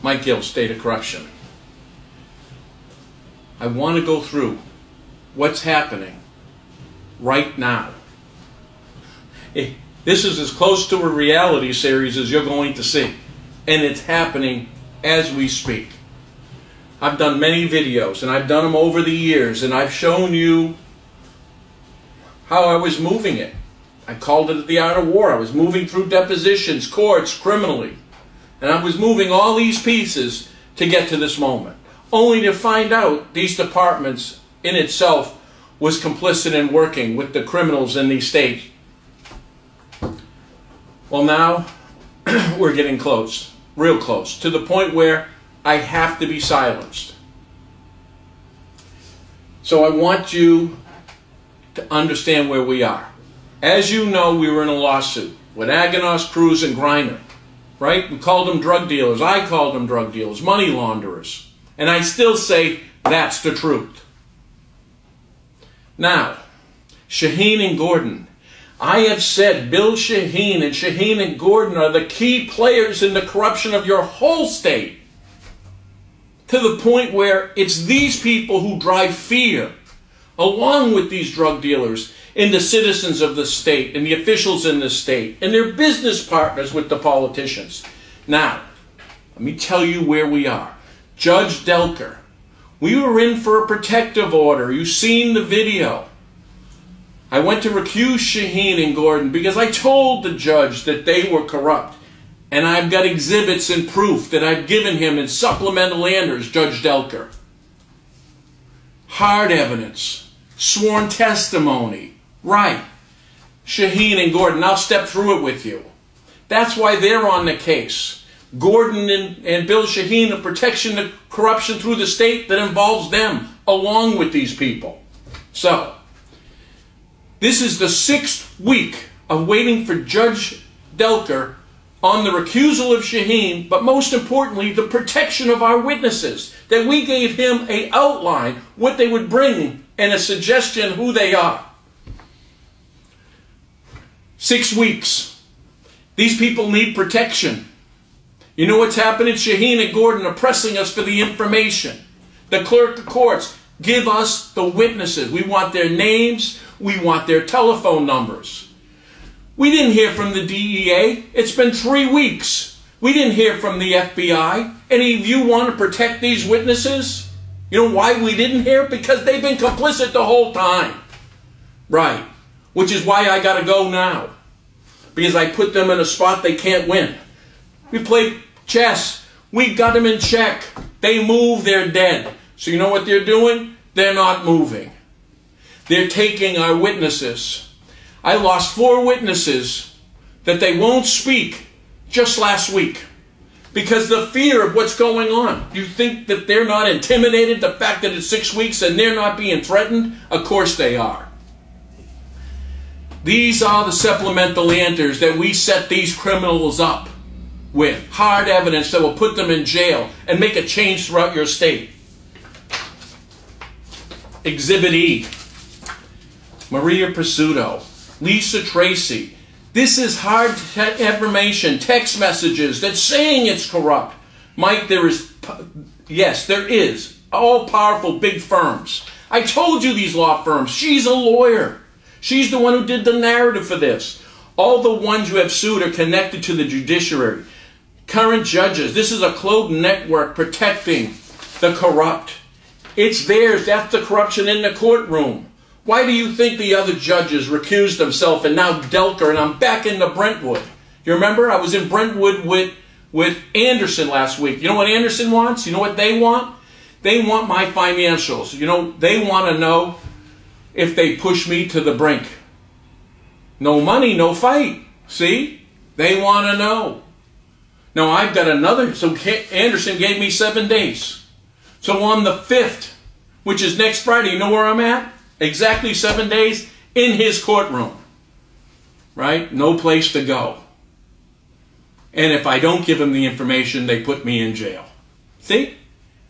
Mike Gill, State of Corruption. I want to go through what's happening right now. This is as close to a reality series as you're going to see. And it's happening as we speak. I've done many videos, and I've done them over the years, and I've shown you how I was moving it. I called it the art of war. I was moving through depositions, courts, criminally. And I was moving all these pieces to get to this moment. Only to find out these departments in itself was complicit in working with the criminals in these states. Well, now we're getting close, real close, to the point where I have to be silenced. So I want you to understand where we are. As you know, we were in a lawsuit with Aganos, Cruz, and Griner, right? We called them drug dealers. I called them drug dealers, money launderers. And I still say that's the truth. Now, Shaheen and Gordon. I have said Bill Shaheen and Gordon are the key players in the corruption of your whole state. To the point where it's these people who drive fear, along with these drug dealers, in the citizens of the state, and the officials in the state, and their business partners with the politicians. Now, let me tell you where we are. Judge Delker, we were in for a protective order. You've seen the video. I went to recuse Shaheen and Gordon because I told the judge that they were corrupt. And I've got exhibits and proof that I've given him in supplemental answers, Judge Delker. Hard evidence, sworn testimony, right. Shaheen and Gordon, I'll step through it with you. That's why they're on the case. Gordon and Bill Shaheen, the protection of corruption through the state that involves them, along with these people. So, this is the 6th week of waiting for Judge Delker on the recusal of Shaheen, but most importantly, the protection of our witnesses. That we gave him an outline, what they would bring, and a suggestion who they are. 6 weeks. These people need protection. You know what's happening? Shaheen and Gordon are pressing us for the information. The clerk of courts, give us the witnesses. We want their names. We want their telephone numbers. We didn't hear from the DEA. It's been 3 weeks. We didn't hear from the FBI. Any of you want to protect these witnesses? You know why we didn't hear? Because they've been complicit the whole time. Right. Which is why I got to go now. Because I put them in a spot they can't win. We played chess. We got them in check. They move, they're dead. So you know what they're doing? They're not moving. They're taking our witnesses. I lost 4 witnesses that they won't speak just last week because the fear of what's going on. You think that they're not intimidated, the fact that it's 6 weeks and they're not being threatened? Of course they are. These are the supplemental answers that we set these criminals up with. Hard evidence that will put them in jail and make a change throughout your state. Exhibit E. Maria Pizzuto, Lisa Tracy. This is hard information, text messages that's saying it's corrupt. Mike, yes, there is. All-powerful big firms. I told you these law firms. She's a lawyer. She's the one who did the narrative for this. All the ones you have sued are connected to the judiciary. Current judges. This is a closed network protecting the corrupt. It's theirs. That's the corruption in the courtroom. Why do you think the other judges recused themselves and now Delker and I'm back into Brentwood? You remember I was in Brentwood with Anderson last week. You know what Anderson wants? You know what they want? They want my financials. You know, they want to know if they push me to the brink. No money, no fight. See? They want to know. Now I've got another. So Anderson gave me 7 days. So on the 5th, which is next Friday, you know where I'm at? Exactly 7 days in his courtroom. Right? No place to go. And if I don't give them the information, they put me in jail. See?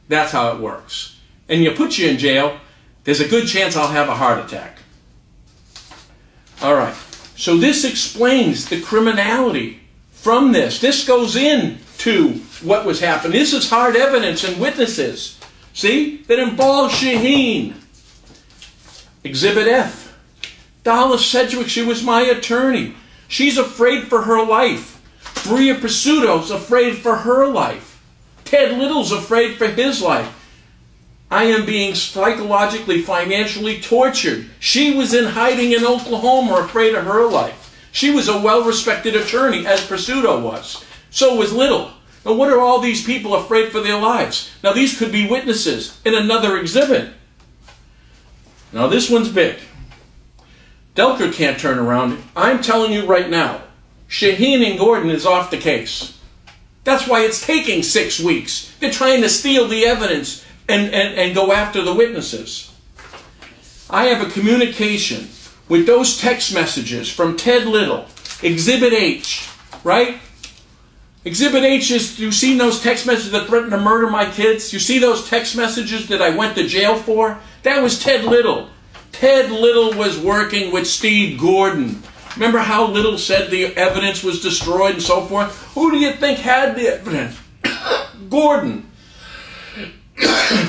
That's how it works. And you put you in jail, there's a good chance I'll have a heart attack. All right. So this explains the criminality from this. This goes in to what was happening. This is hard evidence and witnesses. See? That involves Shaheen. Exhibit F. Dallas Sedgwick, she was my attorney. She's afraid for her life. Maria Pizzuto's afraid for her life. Ted Little's afraid for his life. I am being psychologically, financially tortured. She was in hiding in Oklahoma, afraid of her life. She was a well-respected attorney, as Pizzuto was. So was Little. Now, what are all these people afraid for their lives? Now, these could be witnesses in another exhibit. Now, this one's big. Delker can't turn around. I'm telling you right now, Shaheen and Gordon is off the case. That's why it's taking 6 weeks. They're trying to steal the evidence and go after the witnesses. I have a communication with those text messages from Ted Little, Exhibit H, right? Exhibit H is, you see those text messages that threatened to murder my kids? You see those text messages that I went to jail for? That was Ted Little. Ted Little was working with Steve Gordon. Remember how Little said the evidence was destroyed and so forth? Who do you think had the evidence? Gordon.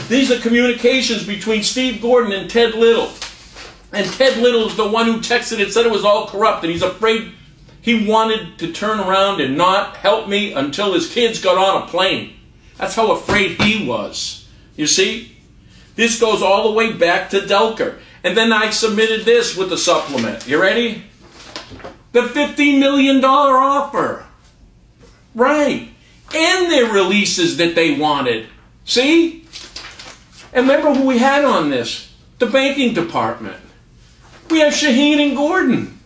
These are communications between Steve Gordon and Ted Little. And Ted Little is the one who texted and said it was all corrupt, and he's afraid. He wanted to turn around and not help me until his kids got on a plane. That's how afraid he was. You see? This goes all the way back to Delker. And then I submitted this with the supplement. You ready? The $50 million offer. Right. And their releases that they wanted. See? And remember who we had on this? The banking department. We have Shaheen and Gordon.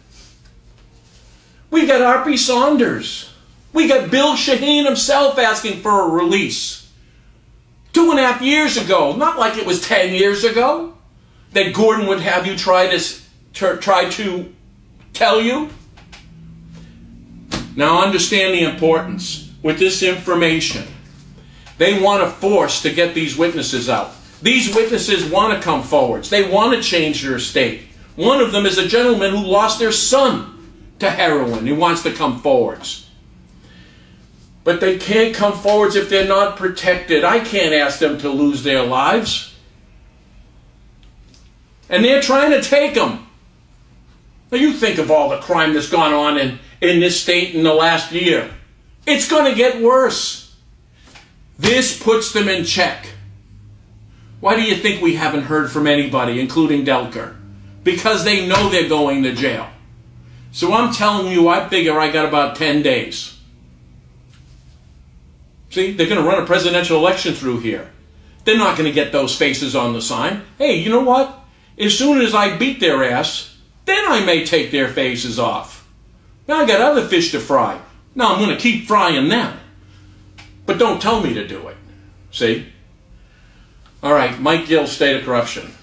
We got R.P. Saunders. We got Bill Shaheen himself asking for a release. 2.5 years ago. Not like it was 10 years ago. That Gordon would have you try to tell you. Now understand the importance. With this information, they want to force to get these witnesses out. These witnesses want to come forwards. They want to change their state. One of them is a gentleman who lost their son to heroin. He wants to come forwards. But they can't come forwards if they're not protected. I can't ask them to lose their lives. And they're trying to take them. Now you think of all the crime that's gone on in this state in the last year. It's going to get worse. This puts them in check. Why do you think we haven't heard from anybody, including Delker? Because they know they're going to jail. So I'm telling you, I figure I got about 10 days. See, they're going to run a presidential election through here. They're not going to get those faces on the sign. Hey, you know what? As soon as I beat their ass, then I may take their faces off. Now I got other fish to fry. Now I'm going to keep frying them. But don't tell me to do it. See? All right, Mike Gill, State of Corruption.